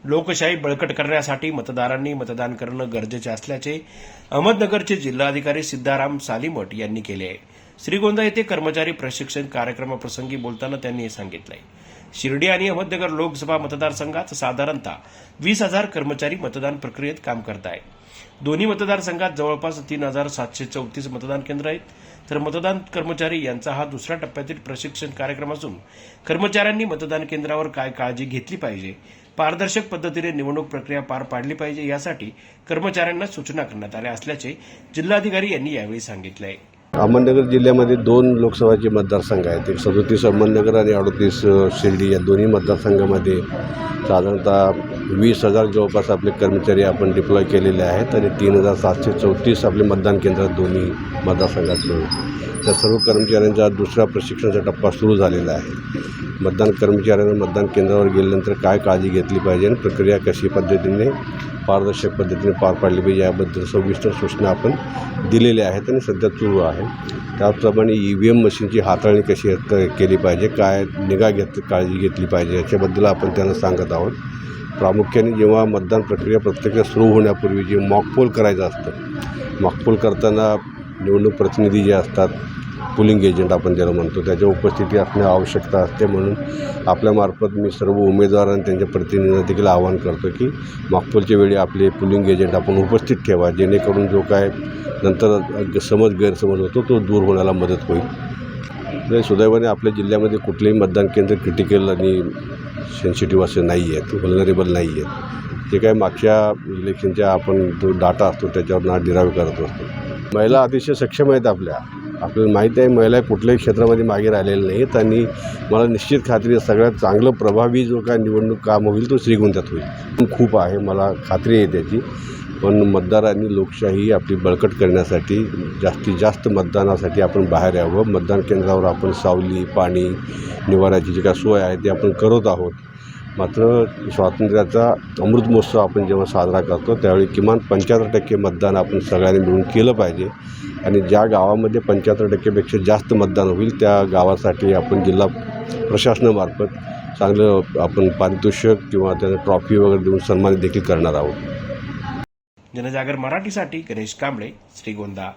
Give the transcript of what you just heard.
लोकशाही बळकट करण्यासाठी मतदारांनी मतदान करणं गरजेचे असल्याचे अहमदनगरचे जिल्हाधिकारी सिद्धाराम सालीमठ यांनी केले आहे। श्रीगोंदा येथे कर्मचारी प्रशिक्षण कार्यक्रमाप्रसंगी बोलताना त्यांनी हे सांगितलं आहे। शिर्डी आणि अहमदनगर लोकसभा मतदारसंघात साधारणतः 20,000 कर्मचारी मतदान प्रक्रियेत काम करत आहेत। दोन्ही मतदारसंघात जवळपास 3,734 मतदान केंद्र आहेत, तर मतदान कर्मचारी यांचा हा दुसऱ्या टप्प्यातील प्रशिक्षण कार्यक्रम असून कर्मचाऱ्यांनी मतदान केंद्रावर काय काळजी घेतली पाहिजे, पारदर्शक पद्धतीने निवडणूक प्रक्रिया पार पाडली पाहिजे यासाठी कर्मचाऱ्यांना सूचना करण्यात आल्या असल्याचे जिल्हाधिकारी यांनी यावेळी सांगितले। अहमदनगर जिल्ह्यामध्ये 2 लोकसभाचे मतदारसंघ आहेत। एक 37 अहमदनगर आणि 38 शिर्डी या दोन्ही मतदारसंघामध्ये साधारणतः 20,000 जवळपास आपले कर्मचारी आपण डिप्लॉय केलेले आहेत आणि 3,734 आपले मतदान केंद्र दोन्ही मतदारसंघात मिळून त्या सर्व कर्मचाऱ्यांचा दुसरा प्रशिक्षणाचा टप्पा सुरू झालेला आहे। मतदान कर्मचाऱ्यांना मतदान केंद्रावर गेल्यानंतर काय काळजी घेतली पाहिजे आणि प्रक्रिया कशी पद्धतीने पारदर्शक पद्धतीने पार पाडली पाहिजे याबद्दल सविस्तर सूचना आपण दिलेल्या आहेत आणि सध्या सुरू आहे। त्याचप्रमाणे EVM मशीनची हाताळणी कशी केली पाहिजे, काय निगा काळजी घेतली पाहिजे याच्याबद्दल आपण त्यांना सांगत आहोत। प्रामुख्याने जेव्हा मतदान प्रक्रिया प्रत्यक्ष सुरू होण्यापूर्वी जे मॉकपोल करायचं असतं, मॉकपोल करताना निवडणूक प्रतिनिधी जे असतात, पोलिंग एजंट आपण ज्याला म्हणतो, त्याच्या उपस्थिती असणे आवश्यकता असते। म्हणून आपल्यामार्फत मी सर्व उमेदवार आणि त्यांच्या प्रतिनिधींना देखील आवाहन करतो की मॉकपोलच्या वेळी आपले पोलिंग एजंट आपण उपस्थित ठेवा, जेणेकरून जो काय नंतर गैरसमज होतो तो दूर होण्याला मदत होईल। तर सुदैवाने आपल्या जिल्ह्यामध्ये कुठलेही मतदान केंद्र क्रिटिकल आणि सेन्सिटिव्ह असे नाही आहेत, व्हल्नरेबल नाही आहेत। जे काय मागच्या इलेक्शनच्या आपण जो डाटा असतो त्याच्यावर नाडिरावे करत असतो। महिला अतिशय सक्षम आहेत आपल्याला माहिती आहे, महिला कुठल्याही क्षेत्रामध्ये मागे राहिलेल्या नाहीत आणि मला निश्चित खात्री आहे सगळ्यात चांगलं प्रभावी जो काय निवडणूक काम होईल तो श्रीगोंद्यात होईल। खूप आहे, मला खात्री आहे त्याची। पण मतदारांनी लोकशाही आपली बळकट करण्यासाठी जास्तीत जास्त मतदानासाठी आपण बाहेर यावं। मतदान केंद्रावर आपण सावली, पाणी, निवाऱ्याची जी काय सोय आहे ती आपण करत आहोत। मात्र स्वातंत्र्याचा अमृत महोत्सव आपण जेव्हा साजरा करतो त्यावेळी किमान 75% मतदान आपण सगळ्यांनी मिळून केलं पाहिजे आणि ज्या गावामध्ये 75%पेक्षा जास्त मतदान होईल त्या गावासाठी आपण जिल्हा प्रशासनामार्फत चांगलं आपण पारितोषिक किंवा त्यांना ट्रॉफी वगैरे देऊन सन्मानित देखील करणार आहोत। जनजागर मराठीसाठी गणेश कांबळे, श्रीगोंदा।